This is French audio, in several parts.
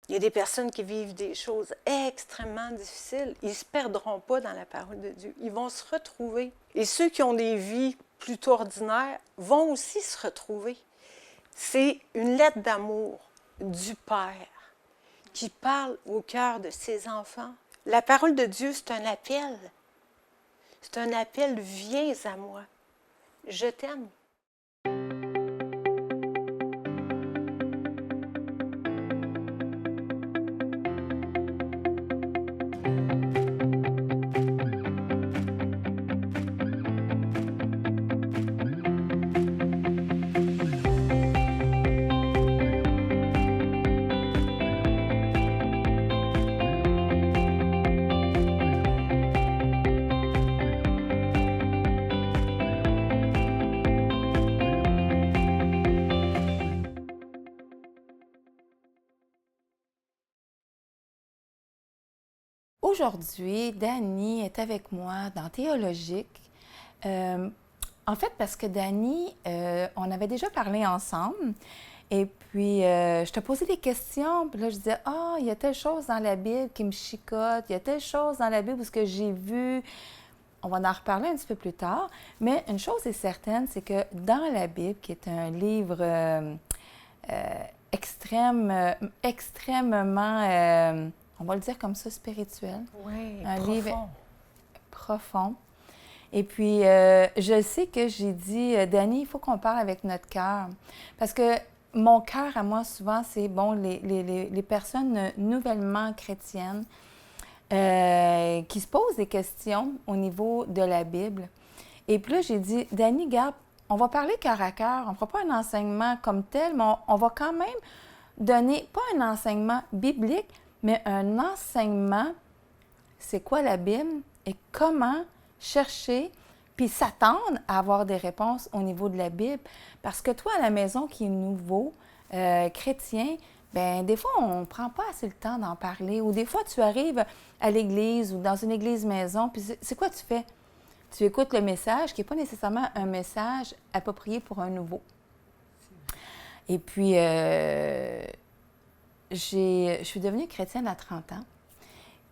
Il y a des personnes qui vivent des choses extrêmement difficiles. Ils ne se perdront pas dans la parole de Dieu. Ils vont se retrouver. Et ceux qui ont des vies plutôt ordinaires vont aussi se retrouver. C'est une lettre d'amour du Père qui parle au cœur de ses enfants. La parole de Dieu, c'est un appel. C'est un appel, viens à moi. Je t'aime. Aujourd'hui, Dani est avec moi dans Théologique. En fait, parce que Dani, on avait déjà parlé ensemble. Et puis, je te posais des questions. Puis là, je disais, ah, il y a telle chose dans la Bible qui me chicote. Il y a telle chose dans la Bible où ce que j'ai vu. On va en reparler un petit peu plus tard. Mais une chose est certaine, c'est que dans la Bible, qui est un livre extrêmement, on va le dire comme ça, spirituel. Oui, Un profond. livre profond. Et puis, je sais que j'ai dit, Dani, il faut qu'on parle avec notre cœur. Parce que mon cœur, à moi, souvent, c'est, bon, les personnes nouvellement chrétiennes qui se posent des questions au niveau de la Bible. Et puis là, j'ai dit, Dani, garde, on va parler cœur à cœur. On ne fera pas un enseignement comme tel, mais on va quand même donner, pas un enseignement biblique, mais un enseignement, c'est quoi la Bible et comment chercher puis s'attendre à avoir des réponses au niveau de la Bible. Parce que toi, à la maison qui est nouveau, chrétien, bien, des fois, on ne prend pas assez le temps d'en parler. Ou des fois, tu arrives à l'église ou dans une église maison, puis c'est quoi tu fais? Tu écoutes le message qui n'est pas nécessairement un message approprié pour un nouveau. Et puis, je suis devenue chrétienne à 30 ans.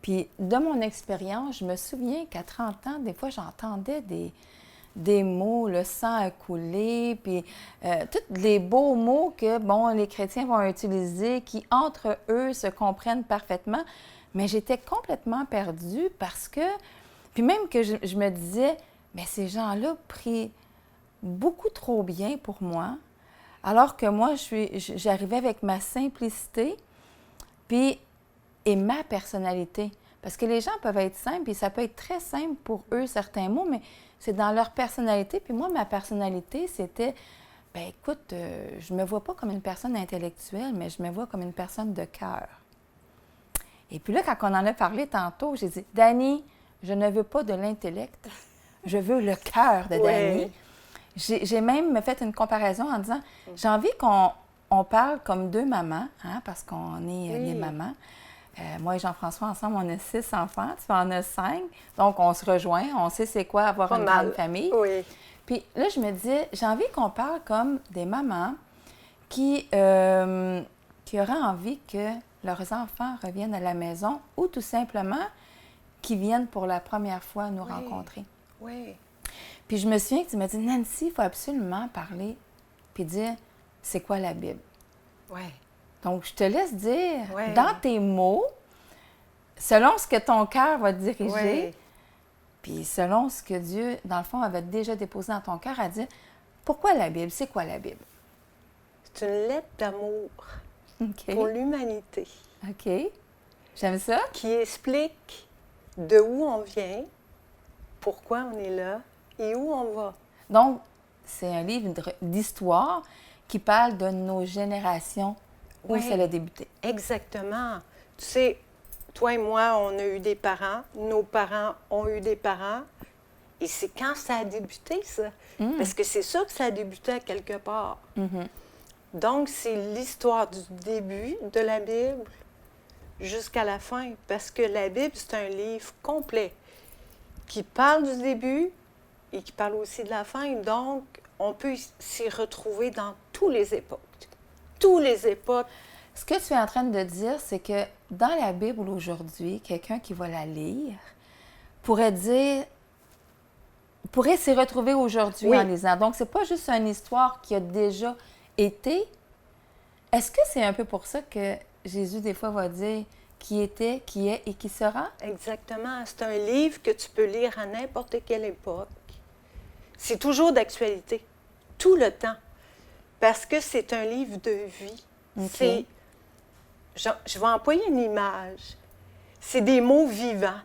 Puis, de mon expérience, je me souviens qu'à 30 ans, des fois, j'entendais des mots, le sang a coulé, puis tous les beaux mots que, bon, les chrétiens vont utiliser, qui, entre eux, se comprennent parfaitement. Mais j'étais complètement perdue parce que, puis même que je me disais, mais ces gens-là prient beaucoup trop bien pour moi, alors que moi, j'arrivais avec ma simplicité, puis et ma personnalité. Parce que les gens peuvent être simples, puis ça peut être très simple pour eux, certains mots, mais c'est dans leur personnalité. Puis moi, ma personnalité, c'était, bien écoute, je me vois pas comme une personne intellectuelle, mais je me vois comme une personne de cœur. Et puis là, quand on en a parlé tantôt, j'ai dit, Dani, je ne veux pas de l'intellect, je veux le cœur de Dani. J'ai même fait une comparaison en disant, j'ai envie qu'on parle comme deux mamans, hein, parce qu'on est des mamans. Moi et Jean-François, ensemble, on a 6 enfants, tu en as 5. Donc, on se rejoint, on sait c'est quoi avoir une grande famille. Oui. Puis là, je me disais, j'ai envie qu'on parle comme des mamans qui auraient envie que leurs enfants reviennent à la maison ou tout simplement qui viennent pour la première fois nous rencontrer. Oui. Puis je me souviens que tu m'as dit, Nancy, il faut absolument parler puis dire, c'est quoi la Bible? Oui. Donc, je te laisse dire, dans tes mots, selon ce que ton cœur va te diriger, puis selon ce que Dieu, dans le fond, avait déjà déposé dans ton cœur, à dire, pourquoi la Bible? C'est quoi la Bible? C'est une lettre d'amour pour l'humanité. OK. J'aime ça. Qui explique de où on vient, pourquoi on est là et où on va. Donc, c'est un livre d'histoire qui parle de nos générations où ça a débuté. Exactement. Tu sais, toi et moi, on a eu des parents, nos parents ont eu des parents, et c'est quand ça a débuté, ça. Parce que c'est sûr que ça a débuté à quelque part. Donc, c'est l'histoire du début de la Bible jusqu'à la fin, parce que la Bible, c'est un livre complet qui parle du début et qui parle aussi de la fin. Donc, on peut s'y retrouver dans toutes les époques. Toutes les époques. Ce que tu es en train de dire, c'est que dans la Bible aujourd'hui, quelqu'un qui va la lire pourrait dire, pourrait s'y retrouver aujourd'hui Oui. en lisant. Donc, c'est pas juste une histoire qui a déjà été. Est-ce que c'est un peu pour ça que Jésus, des fois, va dire qui était, qui est et qui sera? Exactement. C'est un livre que tu peux lire à n'importe quelle époque. C'est toujours d'actualité, tout le temps, parce que c'est un livre de vie. OK. C'est, je vais employer une image. C'est des mots vivants.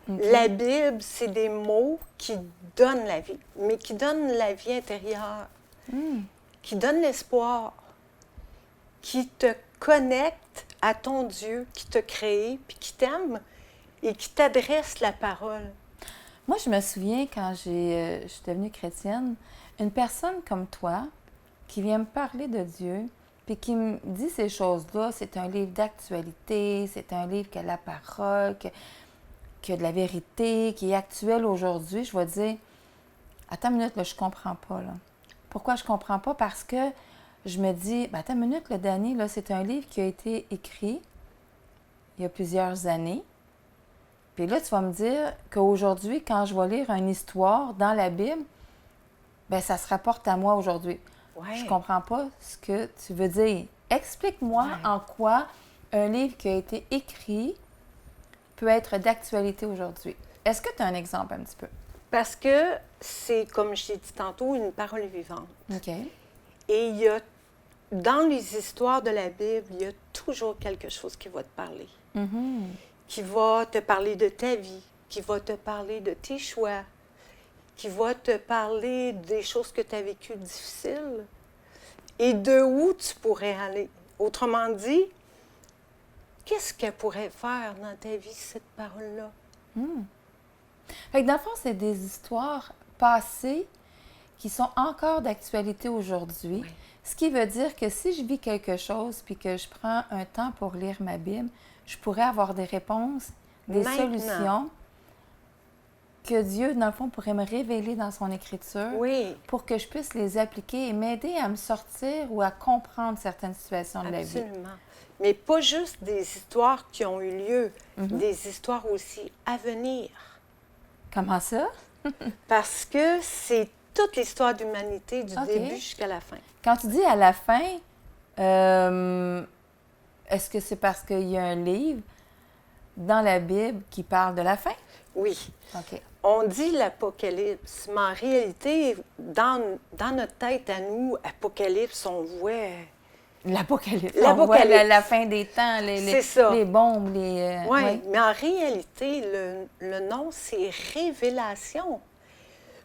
OK. La Bible, c'est des mots qui donnent la vie, mais qui donnent la vie intérieure, qui donnent l'espoir, qui te connectent à ton Dieu qui t'a créé, puis qui t'aime et qui t'adresse la parole. Moi, je me souviens quand je suis devenue chrétienne, une personne comme toi qui vient me parler de Dieu, puis qui me dit ces choses-là, c'est un livre d'actualité, c'est un livre qui a la parole, qui a de la vérité, qui est actuel aujourd'hui, je vais dire, attends une minute, là, je comprends pas, là. Pourquoi je comprends pas? Parce que je me dis, ben, attends une minute, le dernier, là, c'est un livre qui a été écrit il y a plusieurs années. Puis là, tu vas me dire qu'aujourd'hui, quand je vais lire une histoire dans la Bible, ben ça se rapporte à moi aujourd'hui. Ouais. Je comprends pas ce que tu veux dire. Explique-moi Ouais. en quoi un livre qui a été écrit peut être d'actualité aujourd'hui. Est-ce que tu as un exemple un petit peu? Parce que c'est, comme je t'ai dit tantôt, une parole vivante. OK. Et il y a, dans les histoires de la Bible, il y a toujours quelque chose qui va te parler. Qui va te parler de ta vie, qui va te parler de tes choix, qui va te parler des choses que tu as vécues difficiles et de où tu pourrais aller. Autrement dit, qu'est-ce qu'elle pourrait faire dans ta vie, cette parole-là? Fait que dans le fond, c'est des histoires passées qui sont encore d'actualité aujourd'hui. Oui. Ce qui veut dire que si je vis quelque chose puis que je prends un temps pour lire ma Bible, je pourrais avoir des réponses, des Maintenant. solutions que Dieu, dans le fond, pourrait me révéler dans son écriture Oui, pour que je puisse les appliquer et m'aider à me sortir ou à comprendre certaines situations de la vie. absolument. Mais pas juste des histoires qui ont eu lieu, des histoires aussi à venir. Comment ça? Parce que c'est toute l'histoire d'humanité, du OK. début jusqu'à la fin. Quand tu dis à la fin, est-ce que c'est parce qu'il y a un livre dans la Bible qui parle de la fin? Oui. OK. On dit l'Apocalypse, mais en réalité, dans notre tête à nous, Apocalypse, on voit... L'Apocalypse. L'Apocalypse. On voit la fin des temps, C'est ça. les bombes, les... Oui, ouais. mais en réalité, le nom, c'est Révélation.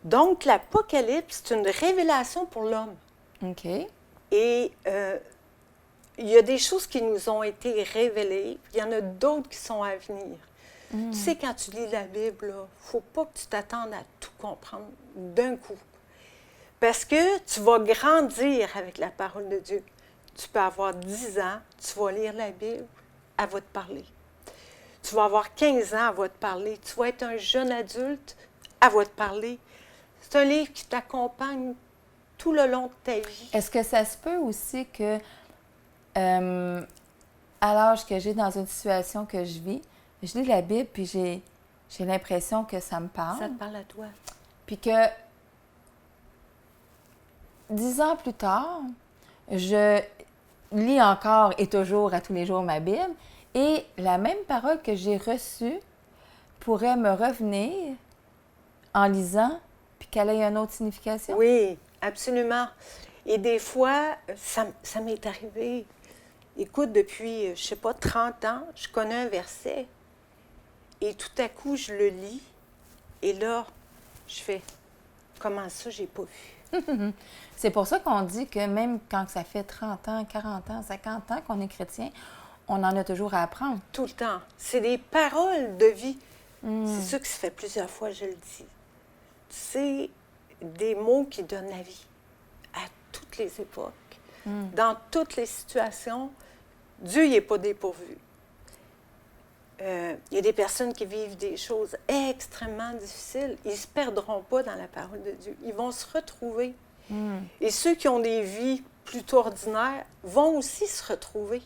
Donc, l'Apocalypse, c'est une révélation pour l'homme. OK. Et il y a des choses qui nous ont été révélées, il y en a d'autres qui sont à venir. Tu sais, quand tu lis la Bible, il ne faut pas que tu t'attendes à tout comprendre d'un coup. Parce que tu vas grandir avec la parole de Dieu. Tu peux avoir 10 ans, tu vas lire la Bible, elle va te parler. Tu vas avoir 15 ans, elle va te parler. Tu vas être un jeune adulte, elle va te parler. C'est un livre qui t'accompagne tout le long de ta vie. Est-ce que ça se peut aussi que, à l'âge que j'ai, dans une situation que je vis, je lis la Bible puis j'ai l'impression que ça me parle. Ça te parle à toi. Puis que 10 ans plus tard, je lis encore et toujours à tous les jours ma Bible et la même parole que j'ai reçue pourrait me revenir en lisant puis qu'elle ait une autre signification. Oui, absolument. Et des fois, ça m'est arrivé. Écoute, depuis, je ne sais pas, 30 ans, je connais un verset et tout à coup, je le lis et là, je fais « Comment ça, j'ai pas vu? » C'est pour ça qu'on dit que même quand ça fait 30 ans, 40 ans, 50 ans qu'on est chrétien, on en a toujours à apprendre. Tout le temps. C'est des paroles de vie. C'est sûr que ça fait plusieurs fois que je le dis. C'est des mots qui donnent la vie à toutes les époques, dans toutes les situations. Dieu n'est pas dépourvu. Il y a des personnes qui vivent des choses extrêmement difficiles. Ils ne se perdront pas dans la parole de Dieu. Ils vont se retrouver. Et ceux qui ont des vies plutôt ordinaires vont aussi se retrouver.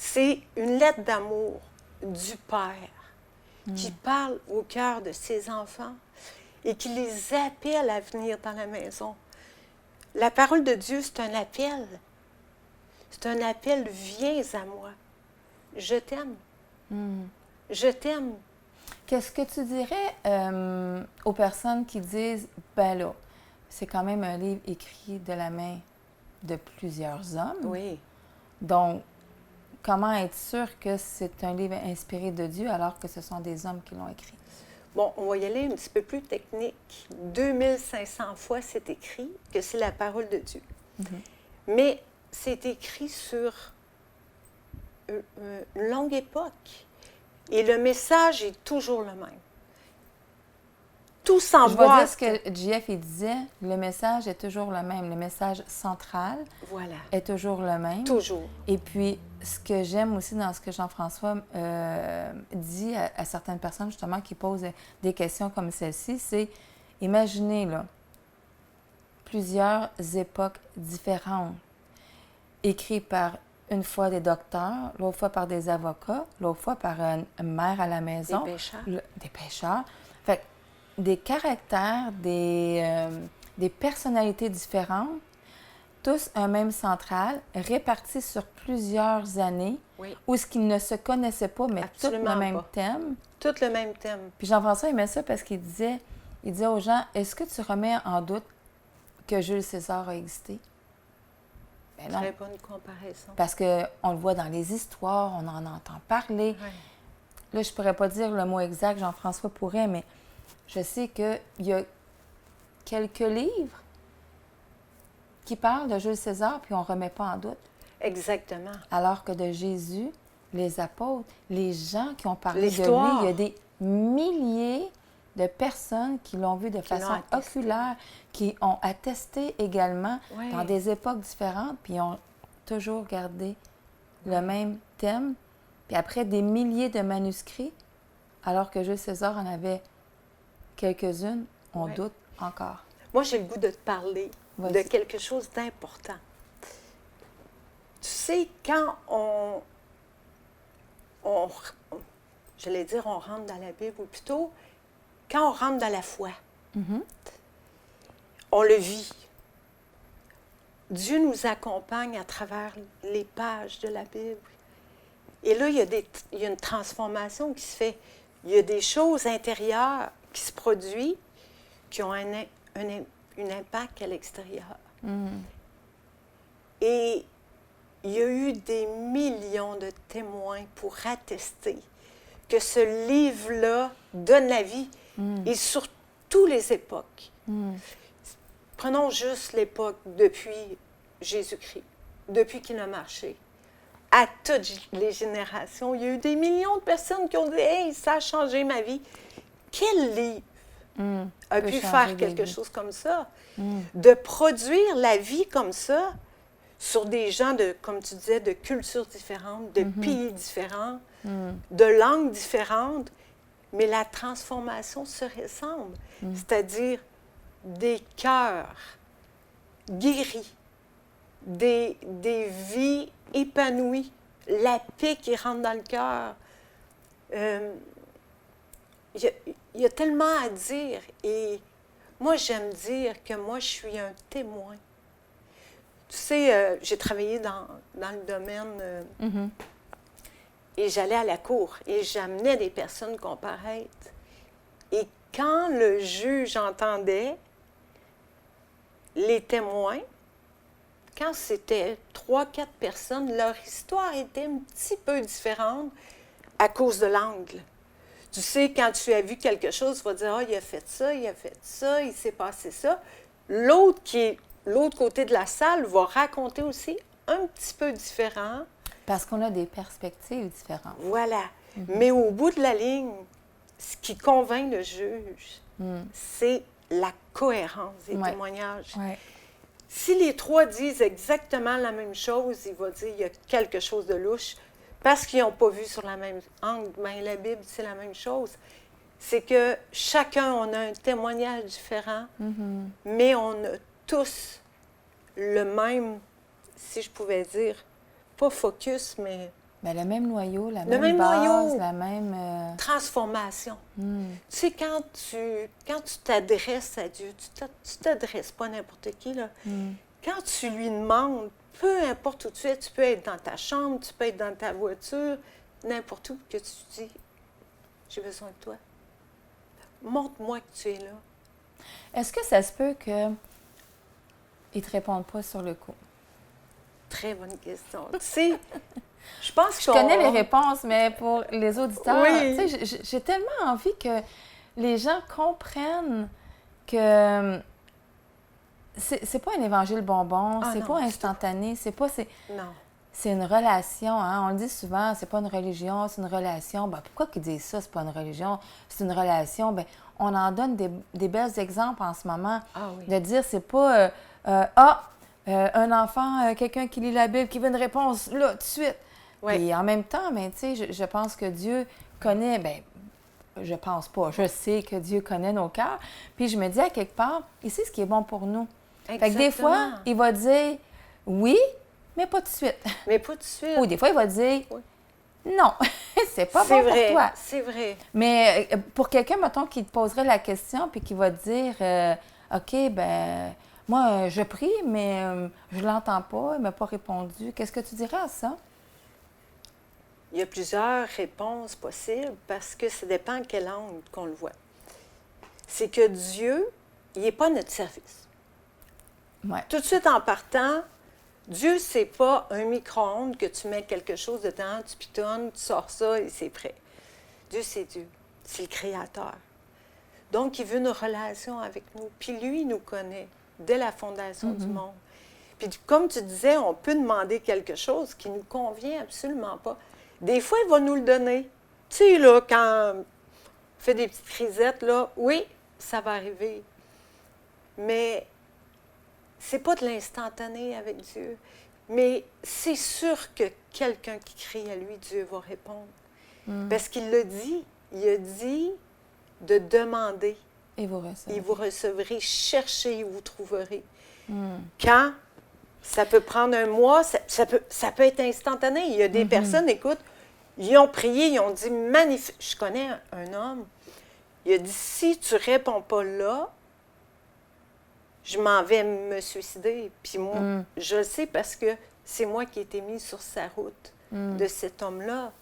C'est une lettre d'amour du Père qui parle au cœur de ses enfants et qui les appelle à venir dans la maison. La parole de Dieu, c'est un appel. C'est un appel, viens à moi. Je t'aime. Je t'aime. Qu'est-ce que tu dirais aux personnes qui disent, ben là, c'est quand même un livre écrit de la main de plusieurs hommes. Oui. Donc, comment être sûr que c'est un livre inspiré de Dieu alors que ce sont des hommes qui l'ont écrit? Bon, on va y aller un petit peu plus technique. 2500 fois, c'est écrit que c'est la parole de Dieu. Mais c'est écrit sur une longue époque. Et le message est toujours le même. Tout Je vais s'emboîte. dire ce que JF il disait, le message est toujours le même. Le message central Voilà, est toujours le même. toujours. Et puis, ce que j'aime aussi dans ce que Jean-François dit à certaines personnes, justement, qui posent des questions comme celle-ci, c'est, imaginez, là, plusieurs époques différentes, écrites par une fois des docteurs, l'autre fois par des avocats, l'autre fois par une mère à la maison. Des pécheurs. Des pécheurs. Fait que des caractères, des personnalités différentes, tous un même central, répartis sur plusieurs années, Oui. où ce qu'ils ne se connaissaient pas, mais tout Absolument le même pas. thème. Tout le même thème. Puis Jean-François aimait ça parce qu'il disait aux gens, est-ce que tu remets en doute que Jules César a existé? Ben non. Très bonne comparaison. Parce qu'on le voit dans les histoires, on en entend parler. Oui. Là, je ne pourrais pas dire le mot exact, Jean-François pourrait, mais je sais qu'il y a quelques livres qui parlent de Jules César, puis on ne remet pas en doute. Exactement. Alors que de Jésus, les apôtres, les gens qui ont parlé de lui, L'histoire. il y a des milliers de personnes qui l'ont vu de l'ont façon attesté. oculaire, qui ont attesté également Oui. dans des époques différentes, puis ont toujours gardé le même thème. Puis après des milliers de manuscrits, alors que Jules César en avait quelques-unes, on Oui. doute encore. Moi, j'ai le goût de te parler Vas-y. de quelque chose d'important. Tu sais, quand j'allais dire on rentre dans la Bible, ou plutôt, quand on rentre dans la foi, on le vit. Dieu nous accompagne à travers les pages de la Bible. Et là, il y a une transformation qui se fait. Il y a des choses intérieures qui se produisent qui ont un impact à l'extérieur. Et il y a eu des millions de témoins pour attester que ce livre-là donne la vie, et sur toutes les époques. Prenons juste l'époque depuis Jésus-Christ, depuis qu'il a marché. À toutes les générations, il y a eu des millions de personnes qui ont dit « Hey, ça a changé ma vie ». Quel livre a peut pu changer faire des quelque vies. chose comme ça? De produire la vie comme ça sur des gens, comme tu disais, de cultures différentes, de pays différents, de langues différentes, mais la transformation se ressemble, c'est-à-dire des cœurs guéris, des vies épanouies, la paix qui rentre dans le cœur. Il y a tellement à dire, et moi, j'aime dire que moi, je suis un témoin. Tu sais, j'ai travaillé dans le domaine et j'allais à la cour et j'amenais des personnes comparaître. Et quand le juge entendait les témoins, quand c'était 3-4 personnes, leur histoire était un petit peu différente à cause de l'angle. Tu sais, quand tu as vu quelque chose, tu vas dire « Ah, il a fait ça, il s'est passé ça ». L'autre qui est l'autre côté de la salle va raconter aussi un petit peu différent. Parce qu'on a des perspectives différentes. Voilà. Mais au bout de la ligne, ce qui convainc le juge, c'est la cohérence des témoignages. Ouais. Si les trois disent exactement la même chose, il va dire qu'il y a quelque chose de louche parce qu'ils n'ont pas vu sur la même angle. Bien, la Bible, c'est la même chose. C'est que chacun, on a un témoignage différent, mais on a tous le même, si je pouvais dire, pas focus, mais Ben, le même noyau, la Le même même base, noyau. la même... Transformation. Tu sais, quand tu t'adresses à Dieu, tu t'adresses pas à n'importe qui, là. Quand tu lui demandes, peu importe où tu es, tu peux être dans ta chambre, tu peux être dans ta voiture, n'importe où, que tu dis, j'ai besoin de toi. Montre-moi que tu es là. Est-ce que ça se peut qu'ils ne te répondent pas sur le coup? Très bonne question. Tu sais, je pense Je connais les réponses, mais pour les auditeurs, Oui. tu sais, j'ai tellement envie que les gens comprennent que c'est pas un évangile bonbon, Ah c'est non, pas du instantané, Non. c'est une relation, hein? On le dit souvent, c'est pas une religion, c'est une relation. Ben, pourquoi qu'ils disent ça, c'est pas une religion, c'est une relation? Ben, on en donne des bels exemples en ce moment. Ah oui. De dire, c'est pas, un enfant, quelqu'un qui lit la Bible, qui veut une réponse, là, tout de suite. Oui. Et en même temps, ben, tu sais, je pense que Dieu connaît, ben, je pense pas, je sais que Dieu connaît nos cœurs. Puis je me dis, à quelque part, il sait ce qui est bon pour nous. Fait que des fois, Exactement. il va dire oui, mais pas tout de suite. Mais pas tout de suite. Ou des fois, il va dire Oui. non, c'est pas C'est bon vrai, pour toi. c'est vrai. Mais pour quelqu'un, mettons, qui te poserait la question puis qui va te dire OK, ben moi, je prie, mais je l'entends pas, il m'a pas répondu. Qu'est-ce que tu dirais à ça? Il y a plusieurs réponses possibles parce que ça dépend quel angle qu'on le voit. C'est que Dieu, il n'est pas à notre service. Ouais. Tout de suite en partant, Dieu, c'est pas un micro-ondes que tu mets quelque chose dedans, tu pitonnes, tu sors ça et c'est prêt. Dieu, c'est Dieu. C'est le Créateur. Donc, il veut une relation avec nous. Puis lui, il nous connaît dès la fondation du monde. Puis comme tu disais, on peut demander quelque chose qui ne nous convient absolument pas. Des fois, il va nous le donner. Tu sais, là, quand on fait des petites crisettes, là, oui, ça va arriver. Mais c'est pas de l'instantané avec Dieu. Mais c'est sûr que quelqu'un qui crie à lui, Dieu va répondre. Parce qu'il l'a dit. Il a dit de demander. Et vous recevez. Et vous recevrez. Cherchez et vous trouverez. Quand ça peut prendre un mois, ça peut être instantané. Il y a des personnes, écoute, ils ont prié, ils ont dit magnifique. Je connais un homme, il a dit si tu ne réponds pas là, je m'en vais me suicider. Puis moi, je le sais parce que c'est moi qui ai été mise sur sa route de cet homme-là.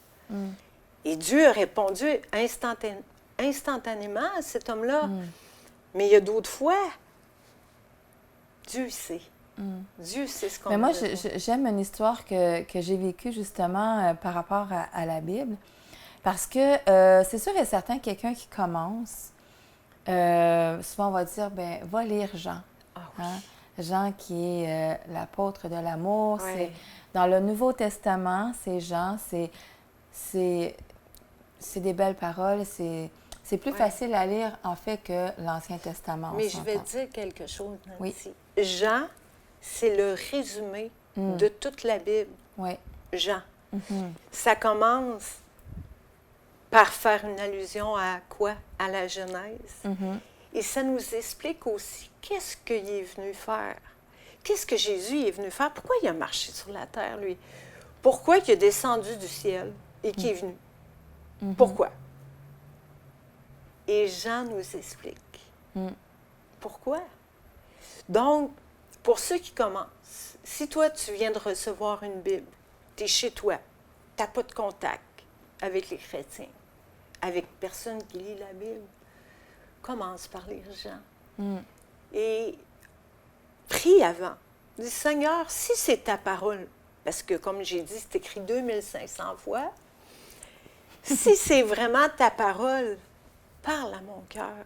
Et Dieu a répondu instantanément à cet homme-là. Mais il y a d'autres fois, Dieu sait. Dieu sait ce qu'on Mais moi, a besoin. j'aime une histoire que j'ai vécue justement par rapport à la Bible. Parce que c'est sûr et certain, quelqu'un qui commence, souvent on va dire, ben va lire Jean. Ah oui. Hein? Jean qui est l'apôtre de l'amour. Ouais. C'est, dans le Nouveau Testament, c'est Jean, c'est des belles paroles, c'est plus facile à lire en fait que l'Ancien Testament. Mais je vais te dire quelque chose, Nancy. Oui. Jean, c'est le résumé de toute la Bible. Oui. Jean. Ça commence par faire une allusion à quoi? À la Genèse. Et ça nous explique aussi qu'est-ce qu'il est venu faire. Qu'est-ce que Jésus est venu faire? Pourquoi il a marché sur la terre, lui? Pourquoi il est descendu du ciel et qu'il est venu? Pourquoi? Et Jean nous explique. Pourquoi? Donc, pour ceux qui commencent, si toi, tu viens de recevoir une Bible, tu es chez toi, tu n'as pas de contact avec les chrétiens, avec personne qui lit la Bible, commence par lire Jean. Et prie avant. Dis, Seigneur, si c'est ta parole, parce que comme j'ai dit, c'est écrit 2500 fois, si c'est vraiment ta parole, parle à mon cœur.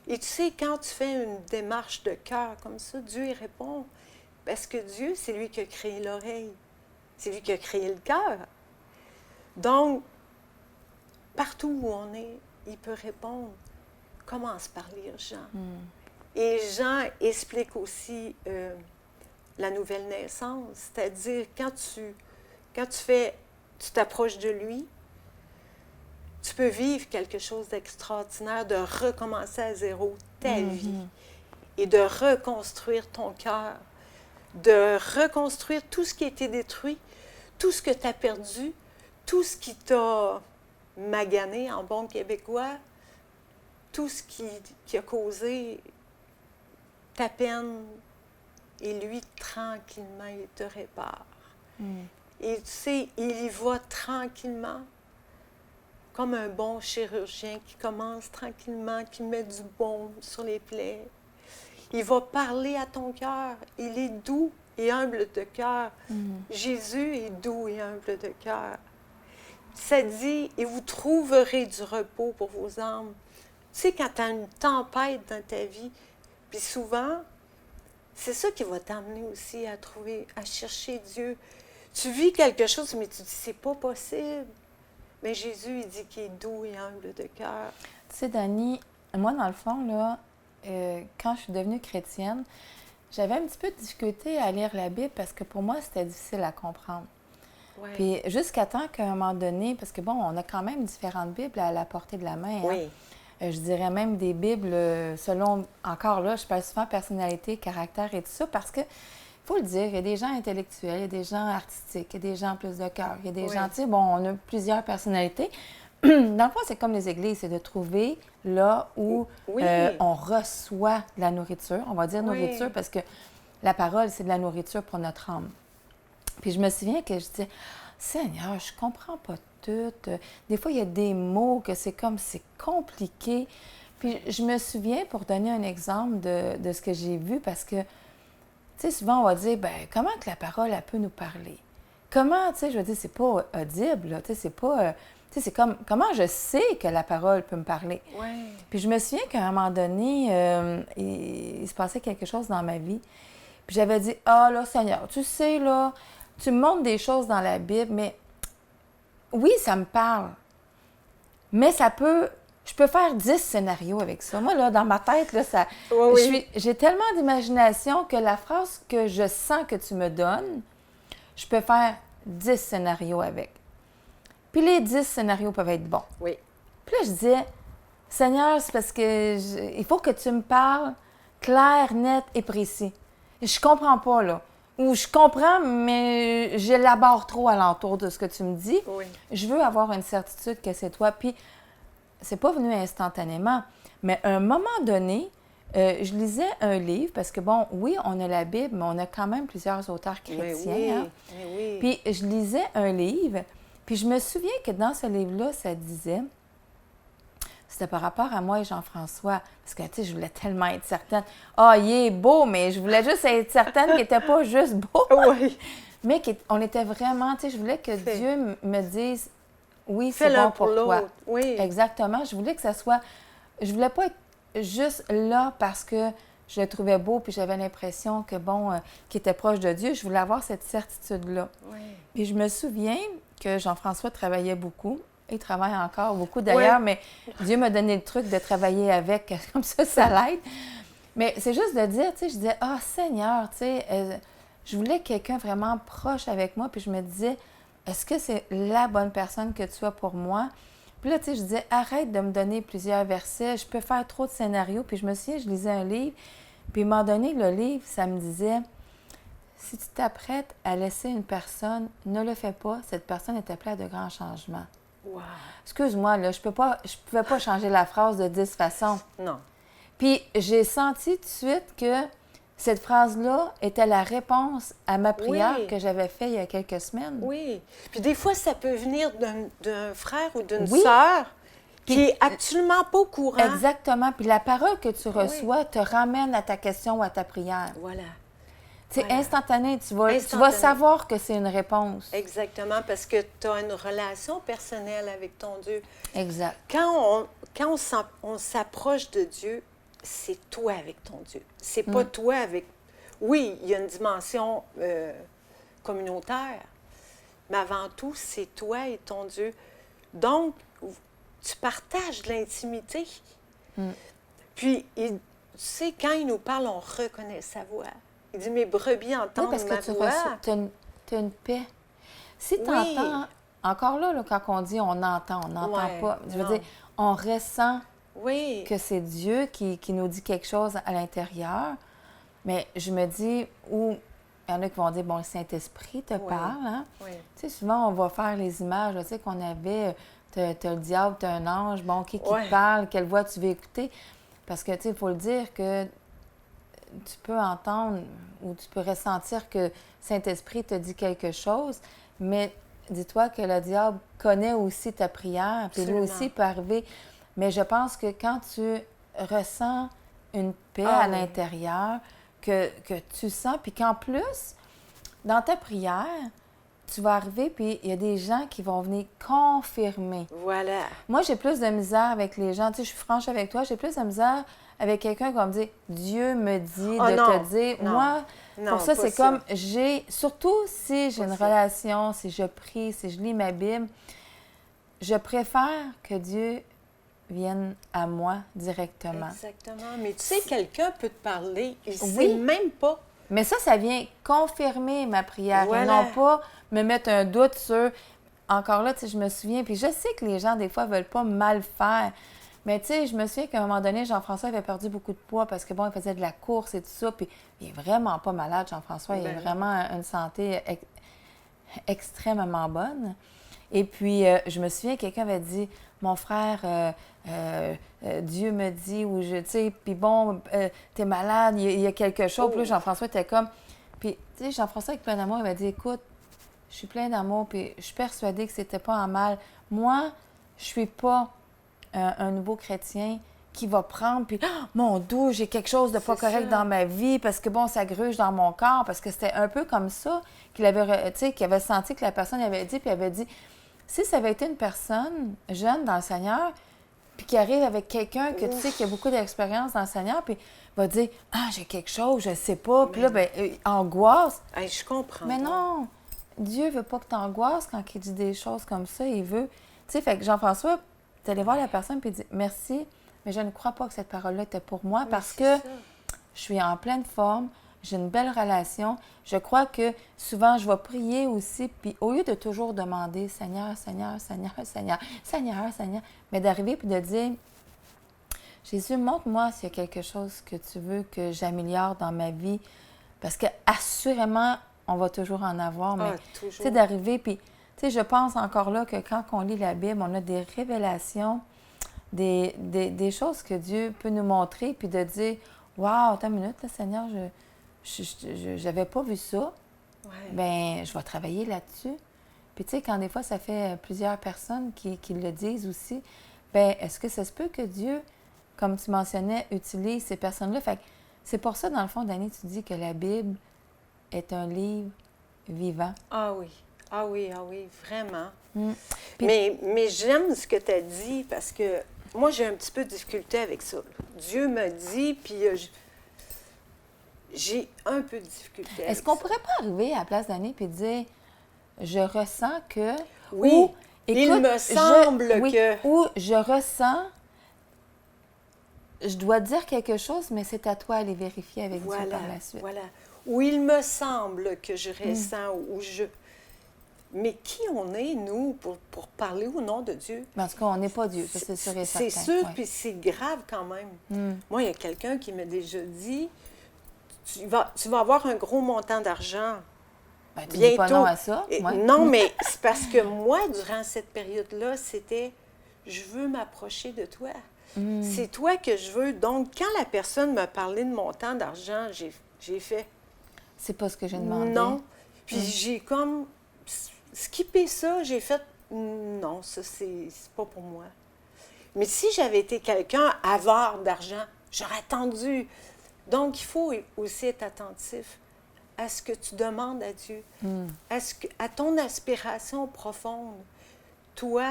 Et tu sais, quand tu fais une démarche de cœur comme ça, Dieu y répond. Parce que Dieu, c'est lui qui a créé l'oreille. C'est lui qui a créé le cœur. Donc, partout où on est, il peut répondre. Commence par lire Jean. Et Jean explique aussi la nouvelle naissance. C'est-à-dire, quand tu t'approches de lui, tu peux vivre quelque chose d'extraordinaire, de recommencer à zéro ta vie et de reconstruire ton cœur, de reconstruire tout ce qui a été détruit, tout ce que tu as perdu, tout ce qui t'a magané en bon québécois, tout ce qui a causé ta peine, et lui, tranquillement, il te répare. Et tu sais, il y va tranquillement, comme un bon chirurgien qui commence tranquillement, qui met du baume sur les plaies. Il va parler à ton cœur. Il est doux et humble de cœur. Jésus est doux et humble de cœur. Ça dit, et vous trouverez du repos pour vos âmes. Tu sais, quand tu as une tempête dans ta vie, puis souvent, c'est ça qui va t'amener aussi à trouver, à chercher Dieu. Tu vis quelque chose, mais tu dis, c'est pas possible. Mais Jésus, il dit qu'il est doux et humble de cœur. Tu sais, Dani, moi, dans le fond, là, quand je suis devenue chrétienne, j'avais un petit peu de difficulté à lire la Bible parce que pour moi, c'était difficile à comprendre. Ouais. Puis jusqu'à temps qu'à un moment donné, parce que bon, on a quand même différentes Bibles à la portée de la main. Oui. Je dirais même des Bibles selon, encore là, je parle souvent personnalité, caractère et tout ça, parce que, il faut le dire, il y a des gens intellectuels, il y a des gens artistiques, il y a des gens plus de cœur, il y a des gens, tu sais, bon, on a plusieurs personnalités. Dans le fond, c'est comme les églises, c'est de trouver là où on reçoit de la nourriture. On va dire nourriture parce que la parole, c'est de la nourriture pour notre âme. Puis je me souviens que je disais, Seigneur, je comprends pas tout. Des fois, il y a des mots que c'est comme, c'est compliqué. Puis je me souviens, pour donner un exemple de ce que j'ai vu, parce que, tu sais, souvent, on va dire, ben comment que la parole, elle peut nous parler? Comment, tu sais, je veux dire, c'est pas audible, là, tu sais, c'est pas... tu sais, c'est comme, comment je sais que la parole peut me parler? Ouais. Puis je me souviens qu'à un moment donné, il se passait quelque chose dans ma vie. Puis j'avais dit, ah là, Seigneur, tu sais, là, tu me montres des choses dans la Bible, mais oui, ça me parle. Mais ça peut... Je peux faire 10 scénarios avec ça. Moi, là, dans ma tête, là, ça... J'ai tellement d'imagination que la phrase que je sens que tu me donnes, je peux faire 10 scénarios avec. Puis les 10 scénarios peuvent être bons. Oui. Puis là, je disais, Seigneur, c'est parce que il faut que tu me parles clair, net et précis. Je comprends pas, là. Ou je comprends, mais j'élabore trop alentour de ce que tu me dis. Oui. Je veux avoir une certitude que c'est toi. Puis, c'est pas venu instantanément, mais à un moment donné, je lisais un livre, parce que bon, oui, on a la Bible, mais on a quand même plusieurs auteurs chrétiens. Mais oui, hein? mais oui. Puis, je lisais un livre, puis je me souviens que dans ce livre-là, ça disait, c'était par rapport à moi et Jean-François, parce que, tu sais, je voulais tellement être certaine. Ah, il est beau, mais je voulais juste être certaine qu'il n'était pas juste beau. Oui. Mais qu'on était vraiment, tu sais, je voulais que Dieu me dise, oui, c'est Fais-le bon pour toi. Oui. Exactement. Je voulais que ça soit, je voulais pas être juste là parce que je le trouvais beau, puis j'avais l'impression que, bon, qu'il était proche de Dieu. Je voulais avoir cette certitude-là. Oui. Puis je me souviens que Jean-François travaillait beaucoup. Il travaille encore beaucoup d'ailleurs, mais Dieu m'a donné le truc de travailler avec, comme ça l'aide. Mais c'est juste de dire, tu sais, je disais, ah, Seigneur, tu sais, je voulais quelqu'un vraiment proche avec moi, puis je me disais, est-ce que c'est la bonne personne que tu as pour moi? Puis là, tu sais, je disais, arrête de me donner plusieurs versets, je peux faire trop de scénarios. Puis je me souviens, je lisais un livre, puis à un moment donné, le livre, ça me disait, si tu t'apprêtes à laisser une personne, ne le fais pas, cette personne est appelée à de grands changements. Wow. Excuse-moi, là, je pouvais pas changer la phrase de 10 façons. Non. Puis j'ai senti tout de suite que cette phrase-là était la réponse à ma prière que j'avais faite il y a quelques semaines. Oui. Puis des fois, ça peut venir d'un frère ou d'une sœur qui est absolument pas au courant. Exactement. Puis la parole que tu reçois te ramène à ta question ou à ta prière. Voilà. C'est instantané. Tu vas savoir que c'est une réponse. Exactement, parce que tu as une relation personnelle avec ton Dieu. Exact. Quand on s'approche de Dieu, c'est toi avec ton Dieu. C'est pas toi avec... Oui, il y a une dimension communautaire, mais avant tout, c'est toi et ton Dieu. Donc, tu partages de l'intimité. Puis, tu sais, quand il nous parle, on reconnaît sa voix. Il dit, mes brebis entendent parce ma que voix. tu as une paix. Si tu entends, encore là, quand on dit on n'entend pas. Je veux dire, on ressent que c'est Dieu qui nous dit quelque chose à l'intérieur. Mais je me dis, ou il y en a qui vont dire, bon, le Saint-Esprit te Oui. parle, hein? Oui. Tu sais, souvent, on va faire les images, là, tu sais, qu'on avait, t'as le diable, t'as un ange, bon, qui Ouais. te parle, quelle voix tu veux écouter. Parce que, tu sais, il faut le dire que tu peux entendre ou tu peux ressentir que Saint-Esprit te dit quelque chose, mais dis-toi que le diable connaît aussi ta prière, puis lui Absolument. aussi peut arriver. Mais je pense que quand tu ressens une paix Ah à oui. l'intérieur, que tu sens, puis qu'en plus, dans ta prière, tu vas arriver, puis il y a des gens qui vont venir confirmer. Voilà. Moi, j'ai plus de misère avec les gens. Tu sais, je suis franche avec toi, j'ai plus de misère avec quelqu'un qui va me dire Dieu me dit Oh de non, te dire. non. Moi, Non, pour ça, pas c'est ça. comme surtout si j'ai Pas une ça. relation, si je prie, si je lis ma Bible, je préfère que Dieu vienne à moi directement. Exactement. Mais tu sais, quelqu'un peut te parler, il ne Oui. sait même pas. Mais ça vient confirmer ma prière et Voilà. non pas me mettre un doute sur. Encore là, tu sais, je me souviens, puis je sais que les gens, des fois, veulent pas mal faire. Mais tu sais, je me souviens qu'à un moment donné, Jean-François avait perdu beaucoup de poids parce que, bon, il faisait de la course et tout ça. Puis il est vraiment pas malade, Jean-François. Il a Ben non. vraiment une santé extrêmement bonne. Et puis, je me souviens, quelqu'un avait dit, mon frère, Dieu me dit, ou je, tu sais, puis bon, t'es malade, il y a quelque chose. Puis là, Jean-François était comme. Puis, tu sais, Jean-François, avec plein d'amour, il m'a dit, écoute, je suis plein d'amour, puis je suis persuadée que c'était pas en mal. Moi, je suis pas un nouveau chrétien qui va prendre, puis ah, mon Dieu, j'ai quelque chose de pas C'est correct ça. dans ma vie, parce que bon, ça gruge dans mon corps, parce que c'était un peu comme ça qu'il avait, tu sais, qu'il avait senti que la personne avait dit, puis il avait dit, si ça avait été une personne jeune dans le Seigneur, puis qui arrive avec quelqu'un que tu sais qui a beaucoup d'expérience dans le Seigneur, puis va dire, ah, j'ai quelque chose, je sais pas, puis là, ben, angoisse. Hey, je comprends. Mais non, Dieu veut pas que tu angoisses quand il dit des choses comme ça. Il veut. Tu sais, fait que Jean-François, tu allé voir la personne et dit merci, mais je ne crois pas que cette parole-là était pour moi parce que je suis en pleine forme, j'ai une belle relation. Je crois que souvent, je vais prier aussi, puis au lieu de toujours demander Seigneur, Seigneur, Seigneur, Seigneur, Seigneur, Seigneur, mais d'arriver puis de dire Jésus, montre-moi s'il y a quelque chose que tu veux que j'améliore dans ma vie. Parce que assurément, on va toujours en avoir, mais tu sais, d'arriver, puis, tu sais, je pense encore là que quand on lit la Bible, on a des révélations, des choses que Dieu peut nous montrer, puis de dire, « Wow, attends une minute, là, Seigneur, je n'avais pas vu ça. Ouais. Bien, je vais travailler là-dessus. » Puis, tu sais, quand des fois, ça fait plusieurs personnes qui le disent aussi, bien, est-ce que ça se peut que Dieu, comme tu mentionnais, utilise ces personnes-là? Fait que c'est pour ça, dans le fond, Dani, tu dis que la Bible est un livre vivant. Ah oui, ah oui, ah oui, vraiment. Puis- Mais j'aime ce que tu as dit parce que moi, j'ai un petit peu de difficulté avec ça. Dieu me dit, puis j'ai un peu de difficulté. Est-ce qu'on pourrait pas arriver à la place Dani puis dire je ressens que. Oui, ou, il me semble que. Ou je ressens. Je dois dire quelque chose, mais c'est à toi d'aller vérifier avec Dieu par la suite. Voilà. Ou il me semble que je ressens, ou je. Mais qui on est, nous, pour parler au nom de Dieu? Mais en tout cas, on n'est pas Dieu, ça c'est sûr et certain. C'est sûr, ouais. puis c'est grave quand même. Moi, il y a quelqu'un qui m'a déjà dit tu vas avoir un gros montant d'argent. Ben, tu dis pas non à ça. Et- ouais. Non, mais c'est parce que moi, durant cette période-là, c'était je veux m'approcher de toi. C'est toi que je veux. Donc, quand la personne m'a parlé de montant d'argent, j'ai fait C'est pas ce que j'ai demandé. non. Puis j'ai comme skippé ça. J'ai fait non, ça, c'est pas pour moi. Mais si j'avais été quelqu'un avare d'argent, j'aurais attendu. Donc, il faut aussi être attentif à ce que tu demandes à Dieu, à ton aspiration profonde. Toi,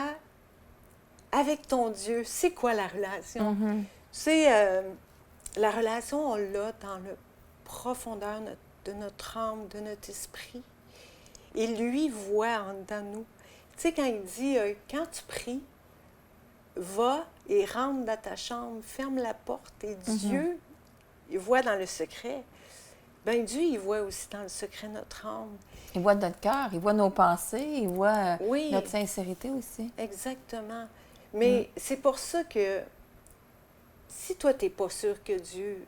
avec ton Dieu, c'est quoi la relation? Tu sais, la relation, on l'a dans la profondeur de notre âme, de notre esprit. Et lui voit en dedans nous. Tu sais, quand il dit, quand tu pries, va et rentre dans ta chambre, ferme la porte, et Dieu, il voit dans le secret. Bien, Dieu, il voit aussi dans le secret notre âme. Il voit notre cœur, il voit nos pensées, il voit Oui. notre sincérité aussi. Exactement. Mais c'est pour ça que si toi, tu n'es pas sûr que Dieu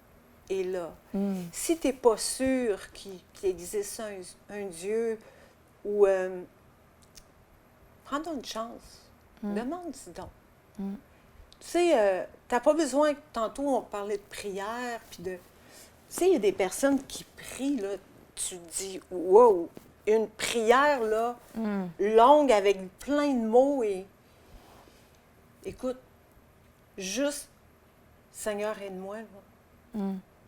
est là. Mm. Si tu n'es pas sûr qu'il existe un Dieu, ou prends donc une chance. Demande-y donc. Mm. Tu sais, tu n'as pas besoin, tantôt on parlait de prière, puis de... Tu sais, il y a des personnes qui prient, là, tu te dis, wow, une prière, là, longue, avec plein de mots, et... Écoute, juste, Seigneur, aide-moi, là.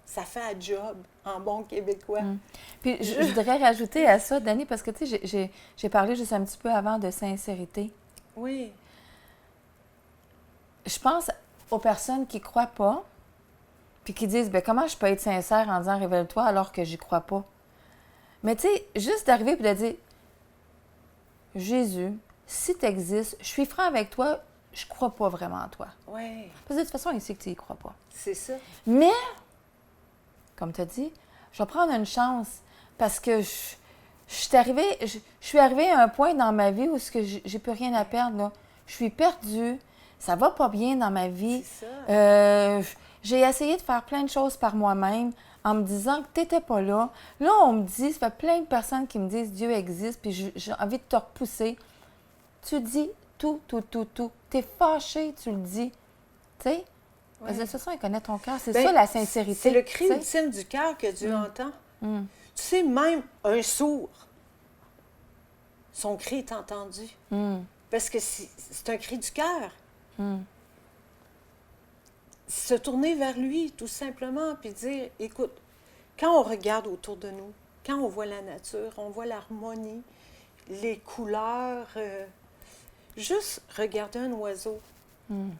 Ça fait un job, en bon québécois. Puis je voudrais rajouter à ça, Dani, parce que, tu sais, j'ai parlé juste un petit peu avant de sincérité. Oui. Je pense aux personnes qui ne croient pas, puis qui disent, bien, comment je peux être sincère en disant révèle-toi alors que j'y crois pas? Mais tu sais, juste d'arriver et de dire, Jésus, si tu existes, je suis franc avec toi, je crois pas vraiment en toi. Oui, Parce que de toute façon, il sait que tu y crois pas. c'est ça. Mais, comme tu as dit, je vais prendre une chance parce que je suis arrivée à un point dans ma vie où j'ai plus rien à perdre. Là. Je suis perdue, ça va pas bien dans ma vie. C'est ça. J'ai essayé de faire plein de choses par moi-même en me disant que tu n'étais pas là. Là, on me dit, ça fait plein de personnes qui me disent Dieu existe, puis j'ai envie de te repousser. Tu dis tout. Tu es fâché, tu le dis. Tu sais? Parce que de toute façon, il connaît ton cœur. C'est ça la sincérité. C'est le cri tu sais. ultime du cœur que Dieu entend. Tu sais, même un sourd, son cri est entendu. Parce que c'est un cri du cœur. Se tourner vers lui, tout simplement, puis dire, écoute, quand on regarde autour de nous, quand on voit la nature, on voit l'harmonie, les couleurs, juste regarder un oiseau.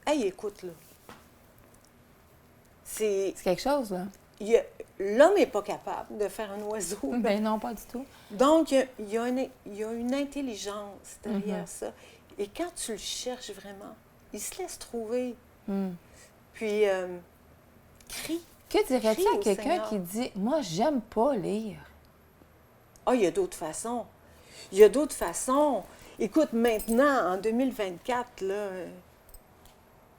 Hey, écoute, là. C'est quelque chose, là. L'homme n'est pas capable de faire un oiseau. Ben non, pas du tout. Donc, il y a une intelligence derrière ça. Et quand tu le cherches vraiment, il se laisse trouver. Puis, crie. Que dirais-tu Crie à au quelqu'un Seigneur. qui dit « Moi, j'aime pas lire Ah, il y a d'autres façons. Il y a d'autres façons. Écoute, maintenant, en 2024, là, ».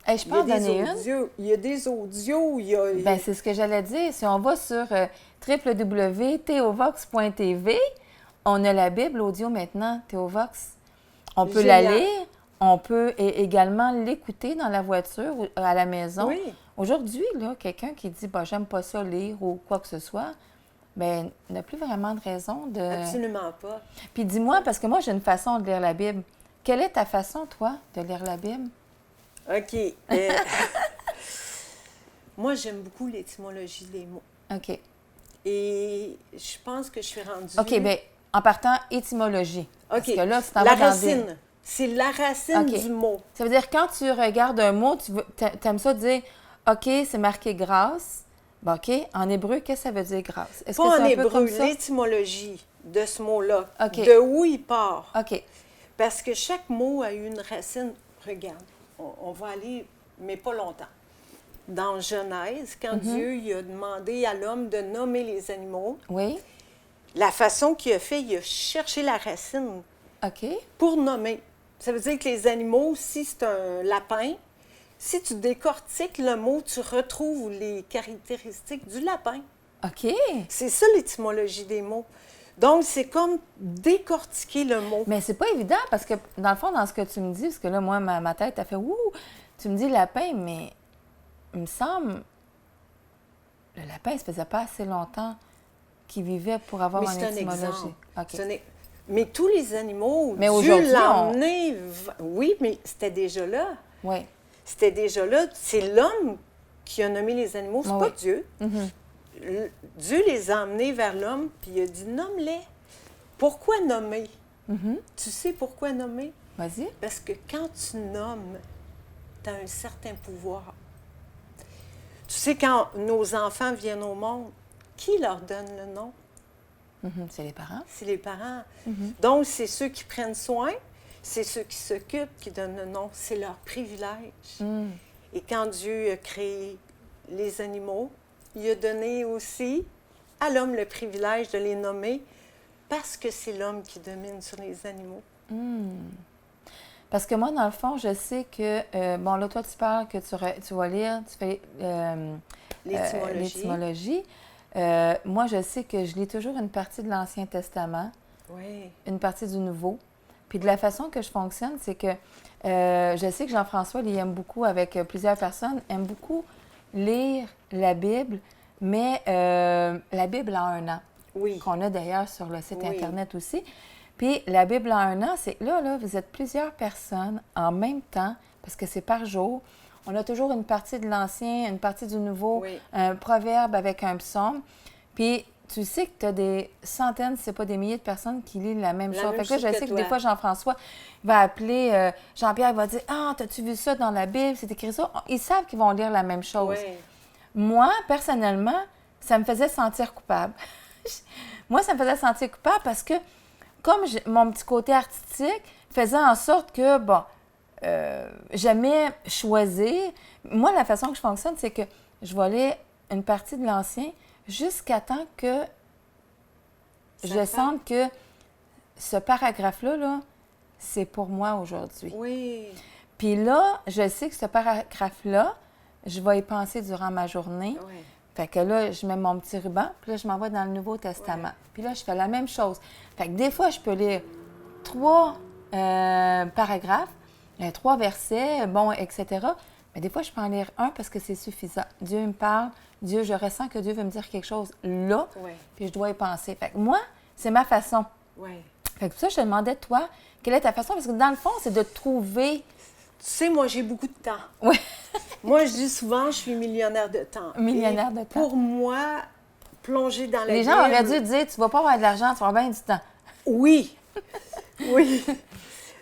Hey, je peux en donner une? Il y a des audios, il y a... Ben, c'est ce que j'allais dire. Si on va sur www.theovox.tv, on a la Bible audio maintenant, Théovox. On peut la Génial. lire, on peut également l'écouter dans la voiture ou à la maison. Oui. Aujourd'hui, là, quelqu'un qui dit bah, « j'aime pas ça lire » ou quoi que ce soit, ben n'a plus vraiment de raison de... Absolument pas. Puis dis-moi, parce que moi, j'ai une façon de lire la Bible. Quelle est ta façon, toi, de lire la Bible? OK. Moi, j'aime beaucoup l'étymologie des mots. OK. Et je pense que je suis rendue... OK, bien, en partant, étymologie. Parce OK. que là, tu t'en La vas dans des- racine. C'est la racine OK. du mot. Ça veut dire quand tu regardes un mot, tu aimes ça dire OK, c'est marqué grâce. Ben, OK, en hébreu, qu'est-ce que ça veut dire grâce? Est-ce que Pas c'est en un peu hébreu, comme ça? l'étymologie de ce mot-là. OK. De où il part. OK. Parce que chaque mot a une racine. Regarde, on va aller, mais pas longtemps. Dans Genèse, quand Dieu il a demandé à l'homme de nommer les animaux, Oui. la façon qu'il a fait, il a cherché la racine OK. pour nommer. Ça veut dire que les animaux, si c'est un lapin, si tu décortiques le mot, tu retrouves les caractéristiques du lapin. OK. C'est ça l'étymologie des mots. Donc, c'est comme décortiquer le mot. Mais c'est pas évident parce que, dans le fond, dans ce que tu me dis, parce que là, moi, ma tête a fait ouh, tu me dis lapin, mais il me semble, le lapin, ça faisait pas assez longtemps qu'il vivait pour avoir Mais une c'est un étymologie. exemple. OK. Mais tous les animaux, Mais Dieu aujourd'hui, l'a on- emmené... Oui, mais c'était déjà là. Oui. C'était déjà là. C'est l'homme qui a nommé les animaux, c'est Ah pas oui. Dieu. Dieu les a emmenés vers l'homme, puis il a dit, nomme-les. Pourquoi nommer? Tu sais pourquoi nommer? Vas-y. Parce que quand tu nommes, tu as un certain pouvoir. Tu sais, quand nos enfants viennent au monde, qui leur donne le nom? C'est les parents. C'est les parents. Donc, c'est ceux qui prennent soin, c'est ceux qui s'occupent qui donnent le nom. C'est leur privilège. Et quand Dieu a créé les animaux, il a donné aussi à l'homme le privilège de les nommer parce que c'est l'homme qui domine sur les animaux. Parce que moi, dans le fond, je sais que, bon, là, toi, tu parles que tu vas lire, tu fais l'étymologie. Moi, je sais que je lis toujours une partie de l'Ancien Testament, une partie du Nouveau. Puis de la façon que je fonctionne, c'est que je sais que Jean-François, il aime beaucoup, avec plusieurs personnes, aime beaucoup lire la Bible, mais la Bible en un an, qu'on a d'ailleurs sur le site Internet aussi. Puis la Bible en un an, c'est là, vous êtes plusieurs personnes en même temps, parce que c'est par jour. On a toujours une partie de l'Ancien, une partie du Nouveau, un proverbe avec un psaume. Puis tu sais que tu as des centaines, si ce n'est pas des milliers de personnes qui lisent la même chose. Fait que là, je sais que des fois, Jean-François va appeler Jean-Pierre, il va dire « Ah, t'as-tu vu ça dans la Bible? C'est écrit ça. » Ils savent qu'ils vont lire la même chose. Moi, personnellement, ça me faisait sentir coupable. Moi, ça me faisait sentir coupable parce que, comme mon petit côté artistique faisait en sorte que, j'aimais choisir. Moi, la façon que je fonctionne, c'est que je vais lire une partie de l'Ancien jusqu'à temps que je sente que ce paragraphe-là, c'est pour moi aujourd'hui. Puis là, je sais que ce paragraphe-là, je vais y penser durant ma journée. Fait que là, je mets mon petit ruban, puis là, je m'en vais dans le Nouveau Testament. Puis là, je fais la même chose. Fait que des fois, je peux lire 3 paragraphes, 3 versets, etc. Mais des fois, je peux en lire un parce que c'est suffisant. Dieu me parle, je ressens que Dieu veut me dire quelque chose là, puis je dois y penser. Fait que moi, c'est ma façon. Fait que pour ça, je te demandais, toi, quelle est ta façon? Parce que dans le fond, c'est de trouver... Tu sais, moi, j'ai beaucoup de temps. Moi, je dis souvent, je suis millionnaire de temps. Millionnaire de temps. Pour moi, plonger dans la Les gens auraient dû dire, tu vas pas avoir de l'argent, tu vas avoir bien du temps. Oui.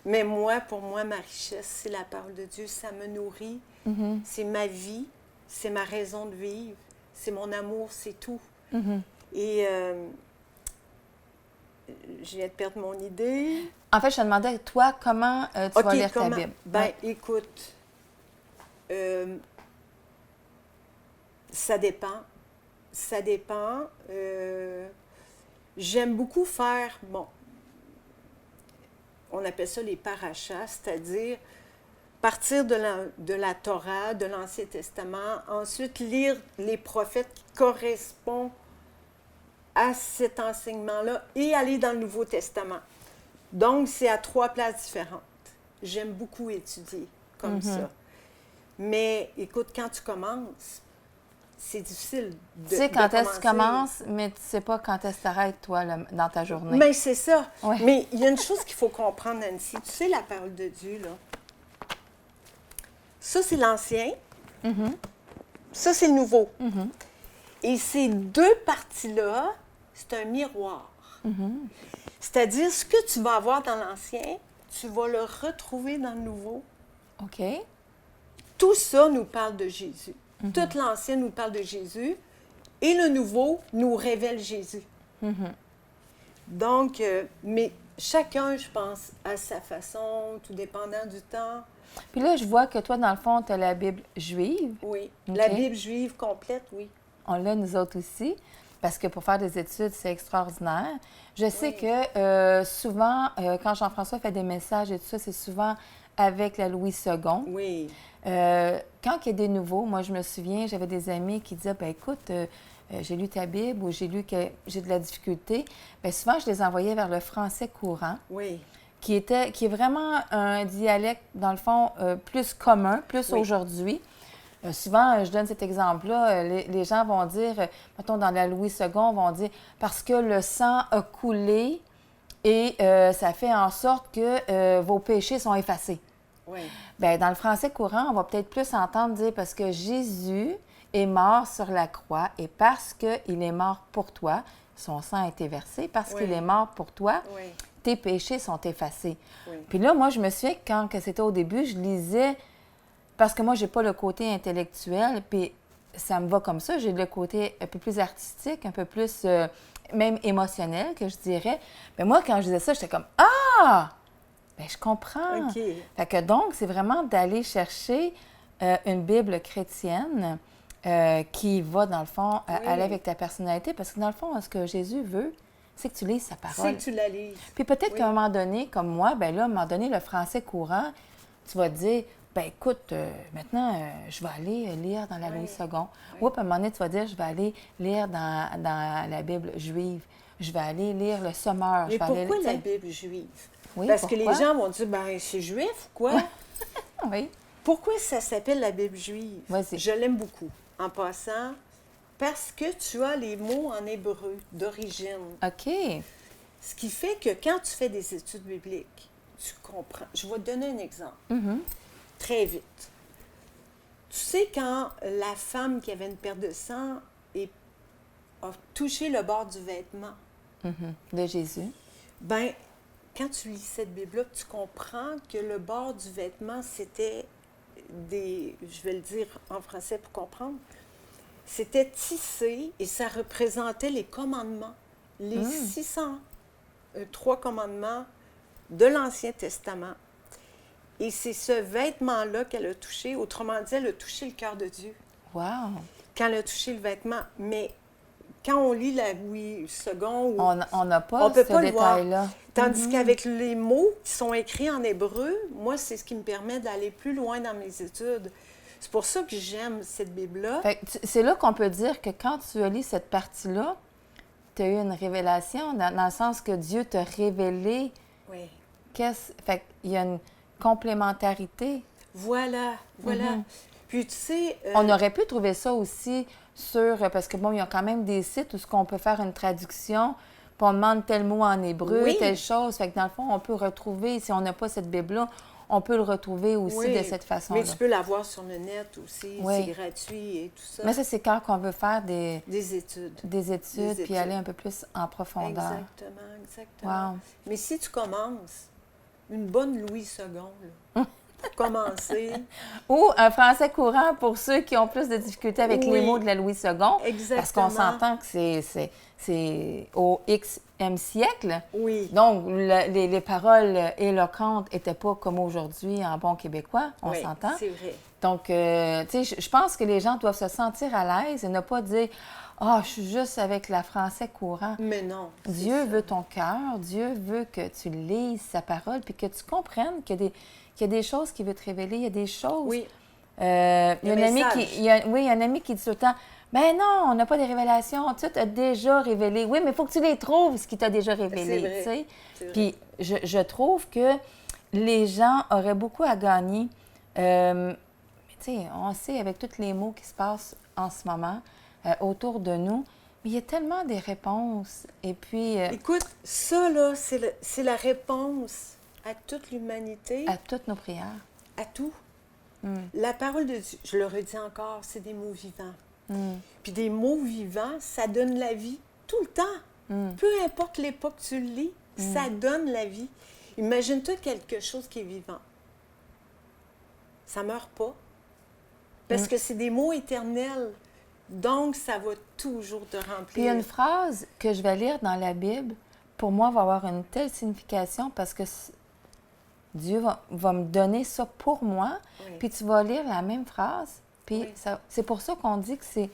Mais moi, pour moi, ma richesse, c'est la parole de Dieu. Ça me nourrit. C'est ma vie. C'est ma raison de vivre. C'est mon amour. C'est tout. Et je viens de perdre mon idée. En fait, je te demandais, toi, comment tu vas lire ta Bible? Écoute, ça dépend. Ça dépend. J'aime beaucoup faire, on appelle ça les parachas, c'est-à-dire partir de la Torah, de l'Ancien Testament, ensuite lire les prophètes qui correspondent à cet enseignement-là et aller dans le Nouveau Testament. Donc, c'est à 3 places différentes. J'aime beaucoup étudier comme ça. Mais écoute, quand tu commences, c'est difficile de Tu sais quand est-ce que tu commences, mais tu ne sais pas quand est-ce que tu arrêtes, toi, dans ta journée. Mais c'est ça. Mais il y a une chose qu'il faut comprendre, Nancy. Tu sais, la parole de Dieu, là, ça, c'est l'Ancien. Ça, c'est le Nouveau. Et ces 2 parties-là, c'est un miroir. C'est-à-dire, ce que tu vas avoir dans l'Ancien, tu vas le retrouver dans le Nouveau. OK. Tout ça nous parle de Jésus. Toute l'Ancien nous parle de Jésus et le Nouveau nous révèle Jésus. Donc, mais chacun, je pense, à sa façon, tout dépendant du temps. Puis là, je vois que toi, dans le fond, tu as la Bible juive. Oui, Okay. La Bible juive complète, oui. On l'a, nous autres aussi, parce que pour faire des études, c'est extraordinaire. Je sais que souvent, quand Jean-François fait des messages et tout ça, c'est souvent avec la Louis II. Oui. Quand il y a des nouveaux, moi, je me souviens, j'avais des amis qui disaient, ben écoute, j'ai lu ta Bible ou j'ai lu que j'ai de la difficulté. Bien, souvent, je les envoyais vers le français courant. Oui. Qui est vraiment un dialecte, dans le fond, plus commun, plus aujourd'hui. Souvent, je donne cet exemple-là, les gens vont dire, mettons dans la Louis II, vont dire « parce que le sang a coulé et ça fait en sorte que vos péchés sont effacés ». Oui. Bien, dans le français courant, on va peut-être plus entendre dire « parce que Jésus est mort sur la croix et parce qu'il est mort pour toi, son sang a été versé, parce qu'il est mort pour toi, tes péchés sont effacés. » Puis là, moi, je me souviens que quand c'était au début, je lisais, parce que moi, je n'ai pas le côté intellectuel, puis ça me va comme ça, j'ai le côté un peu plus artistique, un peu plus même émotionnel, que je dirais. Mais moi, quand je disais ça, j'étais comme « Ah! Bien, je comprends. » Fait que donc, c'est vraiment d'aller chercher une Bible chrétienne qui va, dans le fond, aller avec ta personnalité, parce que dans le fond, ce que Jésus veut, c'est que tu lises sa parole. C'est que tu la lises. Puis peut-être qu'à un moment donné, comme moi, bien là, à un moment donné, le français courant, tu vas te dire, ben écoute, maintenant, je vais aller lire dans la Louis II. Oui. Oups, à un moment donné, tu vas dire, je vais aller lire dans la Bible juive. Je vais aller lire le Sommeur. Mais Je vais aller, pourquoi tu la sais. Bible juive? Oui, Parce que les pourquoi? gens vont dire, ben c'est juif ou quoi? Oui. Pourquoi ça s'appelle la Bible juive? Vas-y. Je l'aime beaucoup. En passant, parce que tu as les mots en hébreu d'origine. OK. Ce qui fait que quand tu fais des études bibliques, tu comprends. Je vais te donner un exemple. Très vite. Tu sais, quand la femme qui avait une perte de sang a touché le bord du vêtement, De Jésus. ben quand tu lis cette Bible-là, tu comprends que le bord du vêtement, c'était je vais le dire en français pour comprendre, c'était tissé et ça représentait les commandements, les 603 commandements de l'Ancien Testament. Et c'est ce vêtement-là qu'elle a touché. Autrement dit, elle a touché le cœur de Dieu Wow. quand elle a touché le vêtement. Mais quand on lit la Louis II, On n'a pas on peut ce pas le voir. détail-là. Tandis qu'avec les mots qui sont écrits en hébreu, moi, c'est ce qui me permet d'aller plus loin dans mes études. C'est pour ça que j'aime cette Bible-là. Fait que c'est là qu'on peut dire que quand tu as lu cette partie-là, tu as eu une révélation, dans le sens que Dieu t'a révélé. Oui. Fait qu'il y a une complémentarité. Voilà. Puis, tu sais... On aurait pu trouver ça aussi parce que bon, il y a quand même des sites où on peut faire une traduction, puis on demande tel mot en hébreu, Oui. telle chose. Fait que dans le fond, on peut retrouver, si on n'a pas cette Bible-là, on peut le retrouver aussi Oui, de cette façon-là. mais tu peux l'avoir sur le net aussi, Oui. c'est gratuit et tout ça. Mais ça, c'est quand on veut faire des études. Des études, puis études. aller un peu plus en profondeur. Exactement. Wow. Mais si tu commences une bonne Louis II, là, pour commencer, Ou un français courant pour ceux qui ont plus de difficultés avec Oui. les mots de la Louis II. Exactement. Parce qu'on s'entend que c'est au Xème siècle. oui, Donc, les paroles éloquentes n'étaient pas comme aujourd'hui en bon québécois, on oui, s'entend. c'est vrai. Donc, tu sais, je pense que les gens doivent se sentir à l'aise et ne pas dire « Ah, je suis juste avec la français courant ». Mais non. c'est Dieu ça. veut ton cœur, Dieu veut que tu lises sa parole, puis que tu comprennes qu'il y a des choses qu'il veut te révéler, il y a des choses. Oui, Il y a Le un ami message. il y a un ami qui dit tout le temps, ben non, on n'a pas des révélations, tu as déjà révélé. Oui, mais il faut que tu les trouves, ce qu'il t'a déjà révélé. C'est vrai. Tu sais. C'est vrai. Puis je trouve que les gens auraient beaucoup à gagner. Mais tu sais, on sait avec tous les mots qui se passent en ce moment autour de nous, mais il y a tellement des réponses. Et puis, Écoute, ça, là, c'est la réponse à toute l'humanité, à toutes nos prières. à tout. La parole de Dieu, je le redis encore, c'est des mots vivants. Puis des mots vivants, ça donne la vie tout le temps. Peu importe l'époque que tu le lis, ça donne la vie. Imagine-toi quelque chose qui est vivant. Ça ne meurt pas. Parce que c'est des mots éternels. Donc, ça va toujours te remplir. Puis il y a une phrase que je vais lire dans la Bible, pour moi, va avoir une telle signification parce que Dieu va me donner ça pour moi. Oui. Puis tu vas lire la même phrase. Puis Oui. c'est pour ça qu'on dit que c'est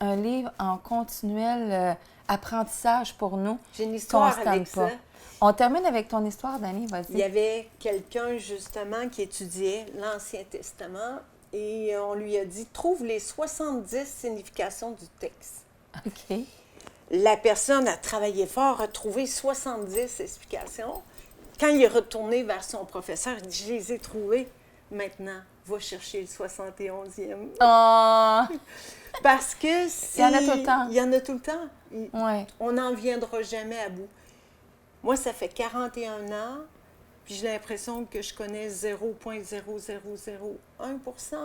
un livre en continuel apprentissage pour nous. J'ai une qu'on histoire se tanne avec pas. ça. On termine avec ton histoire, Dani, Il y vas-y. avait quelqu'un, justement, qui étudiait l'Ancien Testament et on lui a dit « Trouve les 70 significations du texte. » OK. La personne a travaillé fort, a trouvé 70 explications. Quand il est retourné vers son professeur, il dit « Je les ai trouvées. Maintenant, va chercher le 71e. Oh! » Parce que Il y en a tout le temps. Il y en a tout le temps. Ouais. On n'en viendra jamais à bout. Moi, ça fait 41 ans, puis j'ai l'impression que je connais 0,0001%.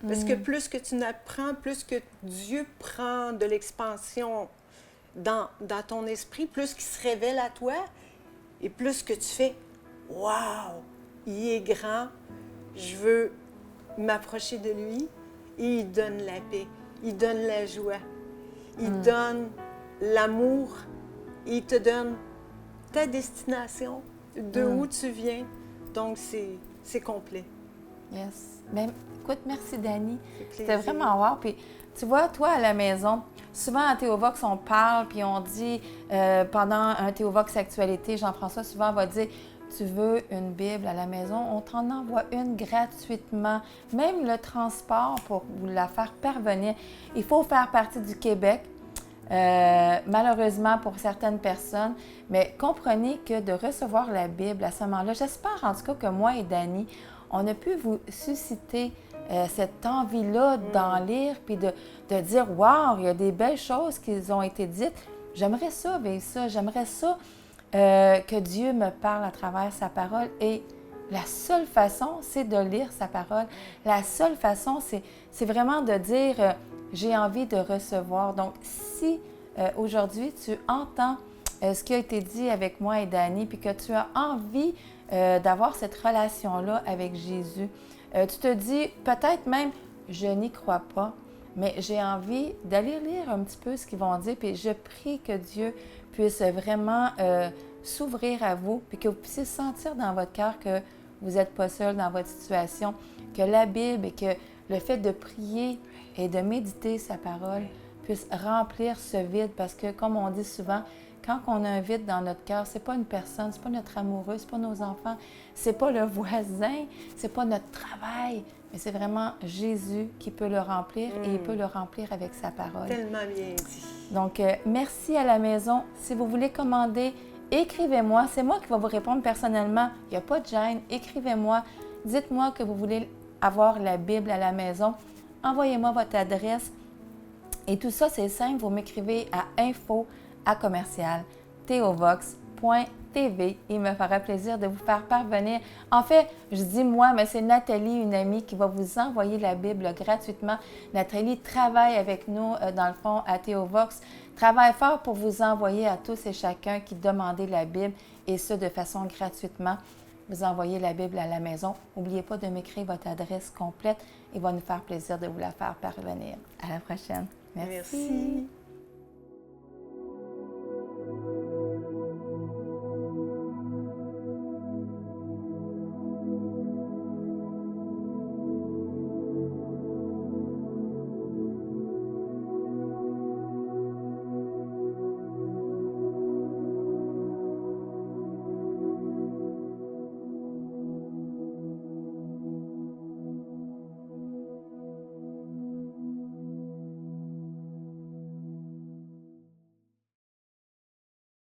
Parce que plus que tu apprends, plus que Dieu prend de l'expansion dans ton esprit, plus qu'il se révèle à toi, et plus que tu fais « Wow! Il est grand, je veux m'approcher de lui. » Et il donne la paix, il donne la joie, il donne l'amour, il te donne ta destination, de où tu viens. Donc, c'est complet. Yes. Ben, écoute, merci, Dani. C'était plaisir. vraiment wow. Puis, tu vois, toi, à la maison, souvent à Théovox, on parle, puis on dit, pendant un Théovox Actualité, Jean-François souvent va dire tu veux une Bible à la maison, on t'en envoie une gratuitement. Même le transport pour vous la faire parvenir. Il faut faire partie du Québec, malheureusement pour certaines personnes. Mais comprenez que de recevoir la Bible à ce moment-là, j'espère en tout cas que moi et Dani, on a pu vous susciter cette envie-là d'en lire, puis de dire « Wow, il y a des belles choses qui ont été dites. J'aimerais ça, vivre ça. J'aimerais ça que Dieu me parle à travers sa parole. » Et la seule façon, c'est de lire sa parole. La seule façon, c'est vraiment de dire j'ai envie de recevoir. Donc, si aujourd'hui, tu entends ce qui a été dit avec moi et Dani, puis que tu as envie d'avoir cette relation-là avec Jésus, tu te dis peut-être même, je n'y crois pas, mais j'ai envie d'aller lire un petit peu ce qu'ils vont dire, puis je prie que Dieu puisse vraiment s'ouvrir à vous, puis que vous puissiez sentir dans votre cœur que vous n'êtes pas seul dans votre situation, que la Bible et que le fait de prier et de méditer sa parole puisse remplir ce vide, parce que comme on dit souvent, quand on a un vide dans notre cœur, c'est pas une personne, c'est pas notre amoureux, c'est pas nos enfants, c'est pas le voisin, c'est pas notre travail, mais c'est vraiment Jésus qui peut le remplir et il peut le remplir avec sa parole. Tellement bien dit. Donc, merci à la maison. Si vous voulez commander, écrivez-moi. C'est moi qui vais vous répondre personnellement. Il n'y a pas de gêne. Écrivez-moi. Dites-moi que vous voulez avoir la Bible à la maison. Envoyez-moi votre adresse. Et tout ça, c'est simple. Vous m'écrivez à info@theovox.tv. Il me fera plaisir de vous faire parvenir. En fait, je dis moi, mais c'est Nathalie, une amie, qui va vous envoyer la Bible gratuitement. Nathalie travaille avec nous, dans le fond, à Théovox. Travaille fort pour vous envoyer à tous et chacun qui demandait la Bible, et ce, de façon gratuitement. Vous envoyez la Bible à la maison. N'oubliez pas de m'écrire votre adresse complète. Il va nous faire plaisir de vous la faire parvenir. À la prochaine. Merci.